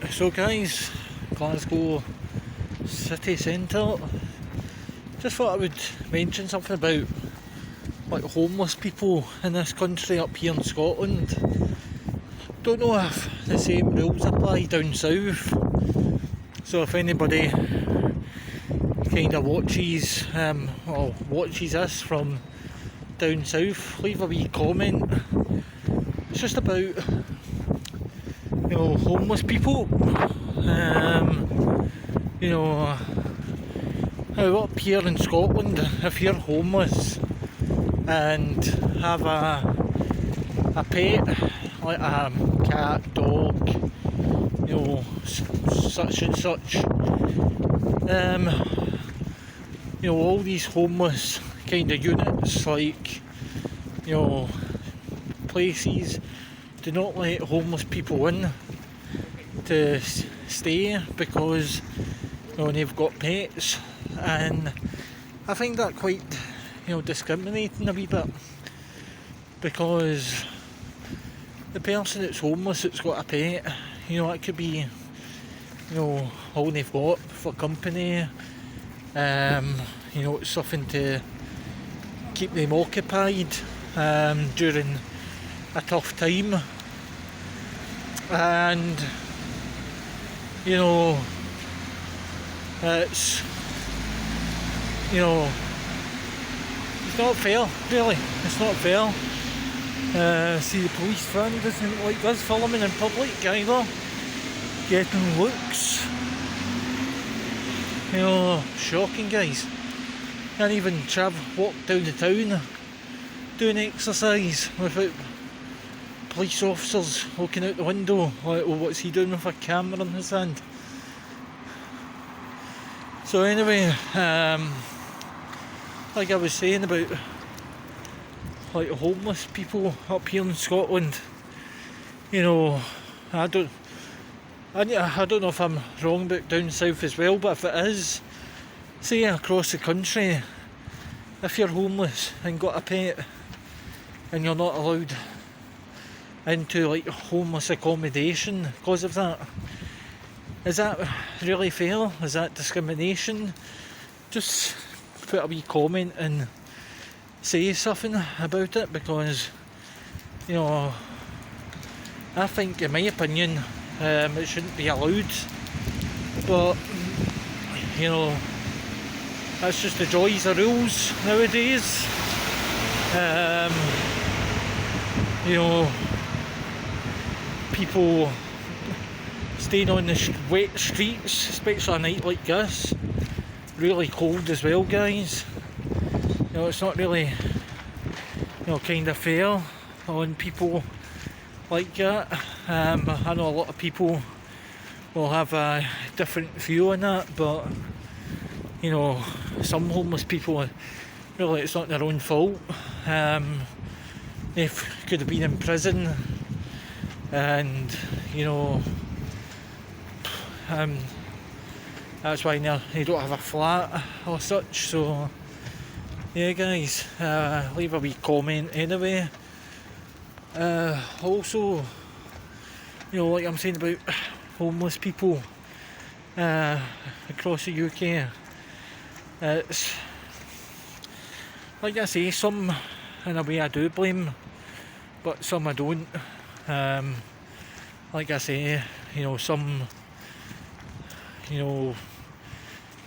So guys, Glasgow city centre. Just thought I would mention something about like homeless people in this country up here in Scotland. Don't know if the same rules apply down south. So if anybody kind of watches this from down south, leave a wee comment. It's just about homeless people. How up here in Scotland, if you're homeless and have a pet like a cat, dog, such and such, all these homeless kind of units, like places do not let homeless people in to stay because they've got pets, and I find that quite discriminating a wee bit, because the person that's homeless that's got a pet, it could be all they've got for company, it's something to keep them occupied during a tough time, and it's it's not fair, really. It's not fair. See, the police van doesn't like us filming in public either, getting looks. Shocking, guys. Can't even walk down the town doing exercise without police officers looking out the window like, oh, what's he doing with a camera in his hand? So anyway, like I was saying about like homeless people up here in Scotland, I don't know if I'm wrong about down south as well, but if it is, say across the country, if you're homeless and got a pet and you're not allowed into like homeless accommodation because of that, is that really fair? Is that discrimination? Just put a wee comment and say something about it, because I think, in my opinion, it shouldn't be allowed, but that's just the joys of rules nowadays. People staying on the wet streets, especially a night like this, really cold as well, guys. It's not really kind of fair on people like that. I know a lot of people will have a different view on that, but some homeless people, really, it's not their own fault. They could have been in prison, and that's why they don't have a flat or such. So yeah, guys, leave a wee comment anyway. Also, like I'm saying about homeless people across the UK, it's like I say, some in a way I do blame, but some I don't. Like I say, some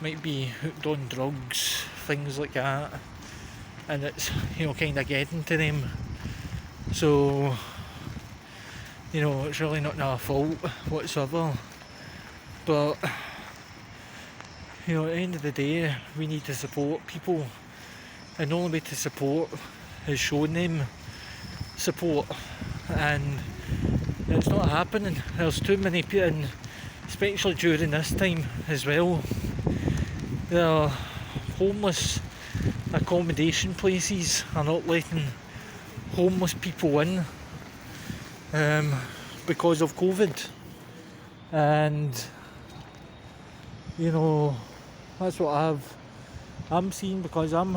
might be hooked on drugs, things like that, and it's kind of getting to them. So it's really not their fault whatsoever. But at the end of the day, we need to support people, and the only way to support is showing them support, and it's not happening. There's too many people, and especially during this time as well, the homeless accommodation places are not letting homeless people in because of COVID, and that's what I'm seeing, because I'm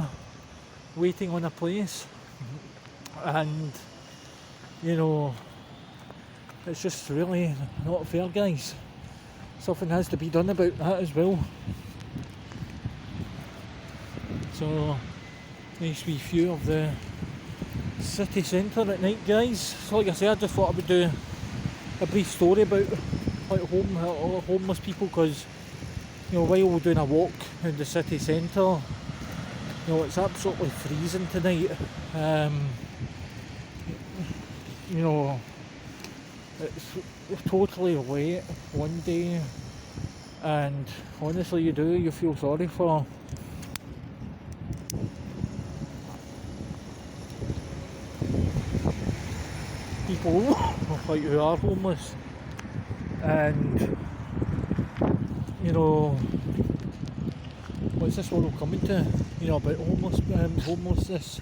waiting on a place, and it's just really not fair, guys. something has to be done about that as well. So, nice wee view of the city centre at night, guys. So like I said, I just thought I would do a brief story about like homeless people, because while we're doing a walk in the city centre, it's absolutely freezing tonight. It's totally wet one day, and honestly you feel sorry for people like who are homeless. And what's this world coming to? About homelessness.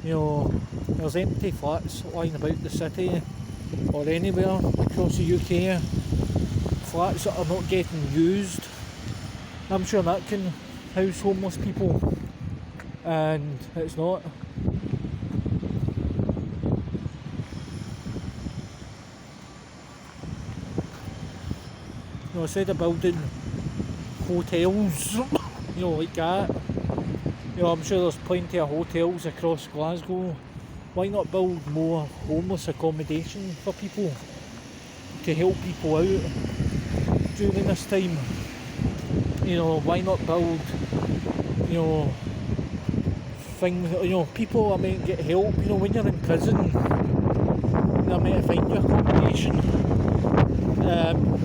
There's empty flats lying about the city or anywhere across the UK. Flats that are not getting used. I'm sure that can house homeless people, and it's not. Instead of building hotels, like that, I'm sure there's plenty of hotels across Glasgow. Why not build more homeless accommodation for people to help people out during this time? Why not build, things, people that might get help, when you're in prison, they might find you accommodation.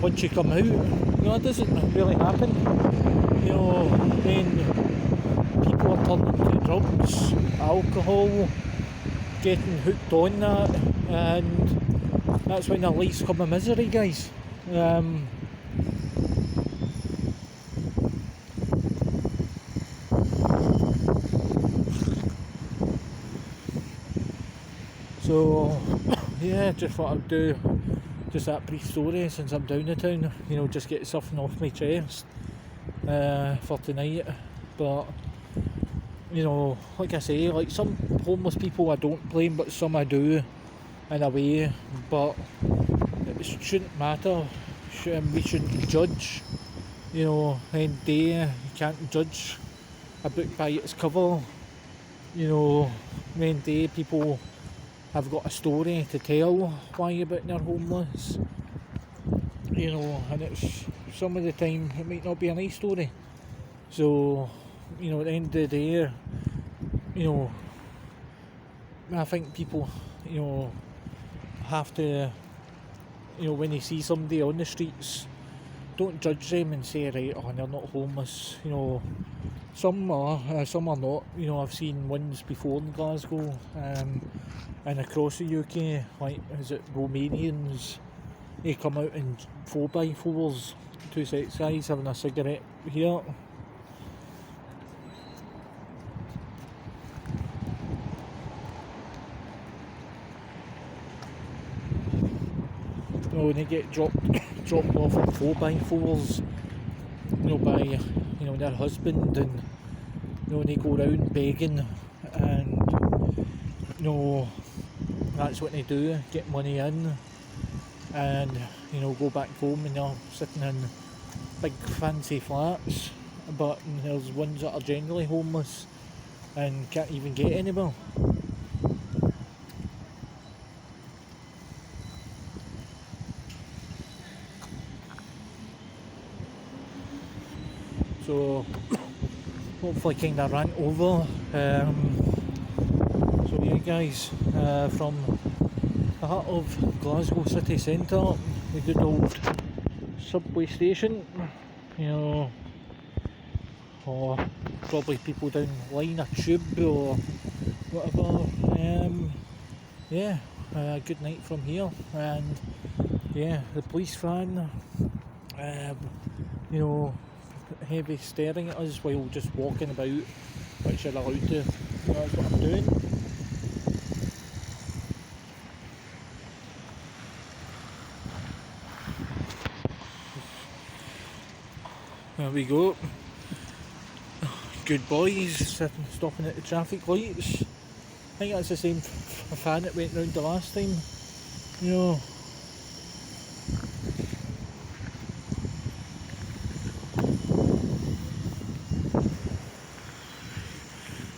Once you come out, that doesn't really happen. Then people are turning to drugs, alcohol, getting hooked on that, and that's when their lives come a misery, guys. So yeah, just thought I'd do just that brief story since I'm down in town, just get something off my chest for tonight. But like I say, like some homeless people I don't blame, but some I do in a way. But it shouldn't matter. We shouldn't judge. End day you can't judge a book by its cover. End day people have got a story to tell why they're homeless, and it's some of the time it might not be a nice story. So, at the end of the day, I think people, have to, when they see somebody on the streets, don't judge them and say, right, they're not homeless. Some are not. I've seen ones before in Glasgow, and across the UK, like, is it Romanians? They come out in 4x4s, two sets guys having a cigarette here. When they get dropped off on 4x4s, by their husband, and they go around begging, and that's what they do, get money in, and go back home, and they're sitting in big fancy flats. But there's ones that are generally homeless and can't even get anywhere. So hopefully kind of rant over. So yeah, guys, from the heart of Glasgow city centre, the good old subway station, or probably people down line a tube or whatever. Good night from here. And yeah, the police van, heavy staring at us while just walking about, which you're allowed to. That's what I'm doing. There we go. Good boys, stopping at the traffic lights. I think that's the same fan that went round the last time.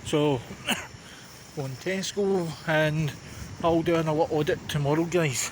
So on Tesco, and I'll do an audit tomorrow, guys.